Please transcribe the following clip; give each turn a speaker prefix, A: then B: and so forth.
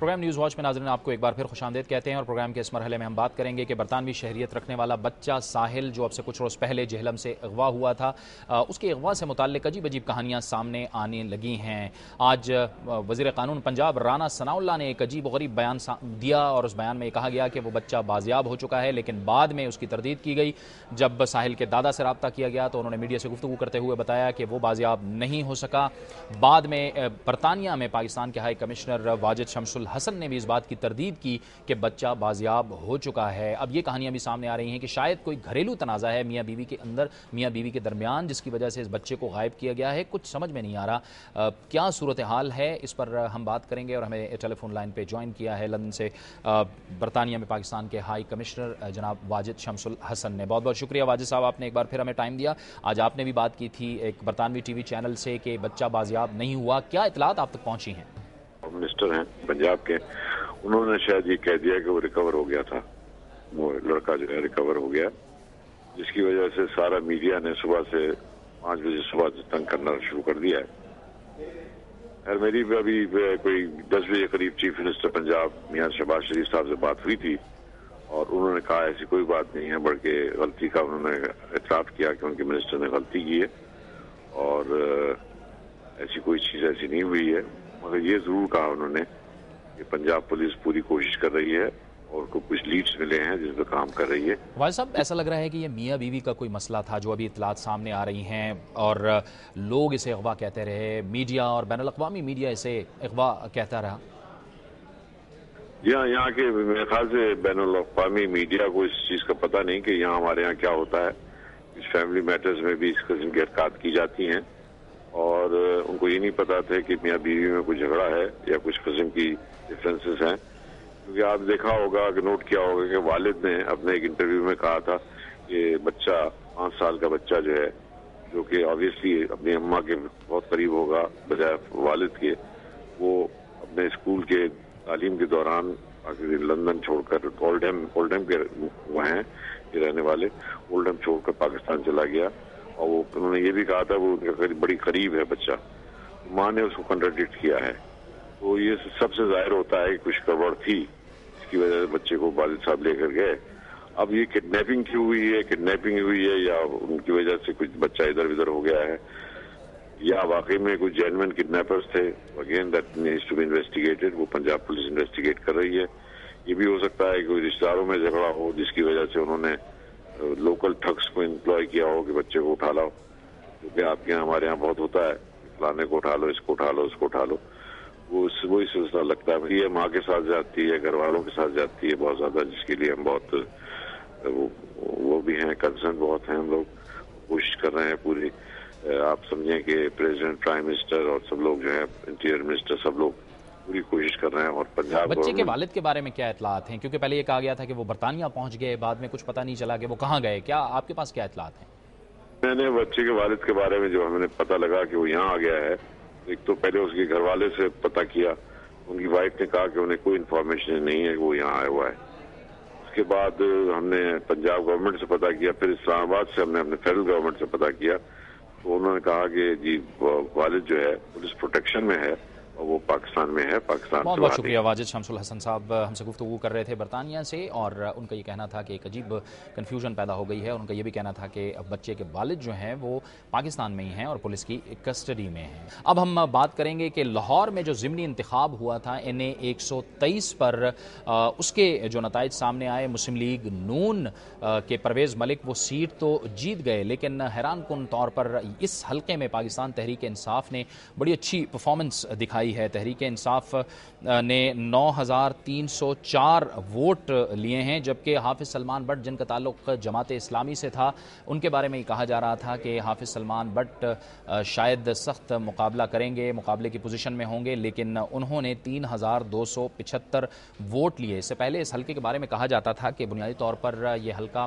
A: Programme news watch میں ناظرین آپ کو ایک بار پھر خوش آمدید کہتے ہیں، اور پروگرام کے اس مرحلے میں ہم بات کریں گے کہ برطانوی شہریت رکھنے والا بچہ ساحل جو اب سے کچھ روز پہلے جہلم سے اغوا ہوا تھا، اس کے اغوا سے متعلق عجیب عجیب کہانیاں سامنے آنے لگی ہیں۔ آج وزیر قانون پنجاب رانا ثناء اللہ نے ایک عجیب و غریب بیان دیا، اور اس بیان میں یہ کہا گیا کہ وہ بچہ بازیاب ہو چکا ہے، لیکن بعد میں اس کی تردید کی گئی۔ جب ساحل کے دادا سے رابطہ کیا گیا تو انہوں نے میڈیا سے گفتگو کرتے ہوئے بتایا کہ وہ بازیاب نہیں ہو سکا۔ بعد میں برطانیہ میں پاکستان کے ہائی کمشنر واجد شمس الحسن نے بھی اس بات کی تردید کی کہ بچہ بازیاب ہو چکا ہے۔ اب یہ کہانیاں بھی سامنے آ رہی ہیں کہ شاید کوئی گھریلو تنازع ہے میاں بیوی کے درمیان، جس کی وجہ سے اس بچے کو غائب کیا گیا ہے۔ کچھ سمجھ میں نہیں آ رہا کیا صورتحال ہے، اس پر ہم بات کریں گے، اور ہمیں ٹیلی فون لائن پہ جوائن کیا ہے لندن سے برطانیہ میں پاکستان کے ہائی کمشنر جناب واجد شمس الحسن نے۔ بہت بہت شکریہ واجد صاحب، آپ نے ایک بار پھر ہمیں ٹائم دیا۔ آج آپ نے بھی بات کی تھی ایک برطانوی ٹی وی چینل سے کہ بچہ بازیاب نہیں ہوا، کیا اطلاعات آپ تک پہنچی ہیں؟
B: منسٹر ہیں پنجاب کے، انہوں نے شاید یہ کہہ دیا کہ وہ ریکور ہو گیا تھا، وہ لڑکا جو ہے ریکور ہو گیا، جس کی وجہ سے سارا میڈیا نے صبح سے 5 بجے صبح سے تنگ کرنا شروع کر دیا ہے۔ خیر میری بھی ابھی کوئی 10 بجے قریب چیف منسٹر پنجاب میاں شہباز شریف صاحب سے بات ہوئی تھی، اور انہوں نے کہا ایسی کوئی بات نہیں ہے، بلکہ غلطی کا انہوں نے اعتراف کیا کہ ان کے منسٹر نے غلطی کی ہے، اور ایسی کوئی چیز ایسی نہیں ہوئی ہے، مگر یہ ضرور کہا انہوں نے کہ پنجاب پولیس پوری کوشش کر رہی ہے اور کو کچھ لیڈز ملے ہیں جس پہ کام کر رہی ہے۔
A: واجد صاحب، ایسا لگ رہا ہے کہ یہ میاں بیوی کا کوئی مسئلہ تھا جو ابھی اطلاعات سامنے آ رہی ہیں، اور لوگ اسے اغوا کہتے رہے، میڈیا اور بین الاقوامی میڈیا اسے اغوا کہتا رہا۔
B: یہاں کے میرے خیال سے بین الاقوامی میڈیا کو اس چیز کا پتہ نہیں کہ یہاں ہمارے یہاں کیا ہوتا ہے، اس فیملی میٹرز میں بھی اس قسم کی حرکات کی جاتی ہیں، اور ان کو یہ نہیں پتا تھا کہ میاں بیوی میں کوئی جھگڑا ہے یا کچھ قسم کی ڈفرینسز ہیں، کیونکہ آپ دیکھا ہوگا کہ نوٹ کیا ہوگا کہ والد نے اپنے ایک انٹرویو میں کہا تھا کہ بچہ 5 سال کا بچہ جو ہے، جو کہ آبویسلی اپنی اماں کے بہت قریب ہوگا بجائے والد کے، وہ اپنے اسکول کے تعلیم کے دوران لندن چھوڑ کر اولڈہم کے وہ ہیں یہ رہنے والے، اولڈہم چھوڑ کر پاکستان چلا گیا، اور وہ انہوں نے یہ بھی کہا تھا وہ ان کا بڑی قریب ہے بچہ، ماں نے اس کو کنٹراڈکٹ کیا ہے، تو یہ سب سے ظاہر ہوتا ہے کہ کچھ گڑبڑ تھی، اس کی وجہ سے بچے کو والد صاحب لے کر گئے۔ اب یہ کڈنیپنگ کیوں ہوئی ہے، کڈنیپنگ ہوئی ہے یا ان کی وجہ سے کچھ بچہ ادھر ادھر ہو گیا ہے، یا واقعی میں کچھ جینوئن کڈنیپرز تھے، again that needs to be investigated, وہ پنجاب پولیس انویسٹیگیٹ کر رہی ہے۔ یہ بھی ہو سکتا ہے کہ کوئی رشتہ داروں میں جھگڑا ہو جس کی وجہ سے انہوں نے لوکل ٹھگس کو امپلوائے کیا ہو کہ بچے کو اٹھا لاؤ، کیونکہ آپ کے یہاں ہمارے یہاں بہت ہوتا ہے، فلانے کو اٹھا لو، اس کو اٹھا لو، اس کو اٹھا لو، وہی سلسلہ لگتا ہے۔ یہ ماں کے ساتھ جاتی ہے، گھر والوں کے ساتھ جاتی ہے بہت زیادہ، جس کے لیے ہم بہت وہ بھی ہیں، کنسرن بہت ہیں، ہم لوگ کوشش کر رہے ہیں پوری، آپ سمجھیں کہ پریزیڈنٹ، پرائم منسٹر اور سب لوگ جو ہیں، انٹیریئر منسٹر، سب لوگ پوری کوشش کر رہے ہیں۔ اور پنجاب
A: بچے کے والد کے بارے میں کیا اطلاعات ہیں؟ کیونکہ پہلے یہ کہا گیا تھا کہ وہ برطانیہ پہنچ گئے، بعد میں کچھ پتہ نہیں چلا کہ وہ کہاں گئے، کیا آپ کے پاس کیا اطلاعات ہیں؟
B: میں نے بچے کے والد کے بارے میں جو ہمیں پتہ لگا کہ وہ یہاں آ گیا ہے، ایک تو پہلے اس کے گھر والے سے پتہ کیا، ان کی وائف نے کہا کہ انہیں کوئی انفارمیشن نہیں ہے کہ وہ یہاں آیا ہوا ہے۔ اس کے بعد ہم نے پنجاب گورنمنٹ سے پتہ کیا، پھر اسلام آباد سے ہم نے اپنے فیڈرل گورنمنٹ سے پتہ کیا، تو انہوں نے کہا کہ جی والد جو ہے پولیس پروٹیکشن میں ہے اور وہ پاکستان میں ہے، پاکستان
A: بہت
B: سے
A: بہت شکریہ واجد شمس الحسن صاحب، ہم سے گفتگو کر رہے تھے برطانیہ سے، اور ان کا یہ کہنا تھا کہ ایک عجیب کنفیوژن پیدا ہو گئی ہے، اور ان کا یہ بھی کہنا تھا کہ بچے کے والد جو ہیں وہ پاکستان میں ہی ہیں اور پولیس کی کسٹڈی میں ہیں۔ اب ہم بات کریں گے کہ لاہور میں جو ضمنی انتخاب ہوا تھا NA 123 پر، اس کے جو نتائج سامنے آئے، مسلم لیگ نون کے پرویز ملک وہ سیٹ تو جیت گئے، لیکن حیران کن طور پر اس حلقے میں پاکستان تحریک انصاف نے بڑی اچھی پرفارمنس دکھائی ہے۔ تحریک انصاف نے 9304 ووٹ لیے ہیں، جبکہ حافظ سلمان بٹ، جن کا تعلق جماعت اسلامی سے تھا، ان کے بارے میں یہ کہا جا رہا تھا کہ حافظ سلمان بٹ شاید سخت مقابلہ کریں گے، مقابلے کی پوزیشن میں ہوں گے، لیکن انہوں نے 3275 ووٹ لیے۔ اس سے پہلے اس حلقے کے بارے میں کہا جاتا تھا کہ بنیادی طور پر یہ حلقہ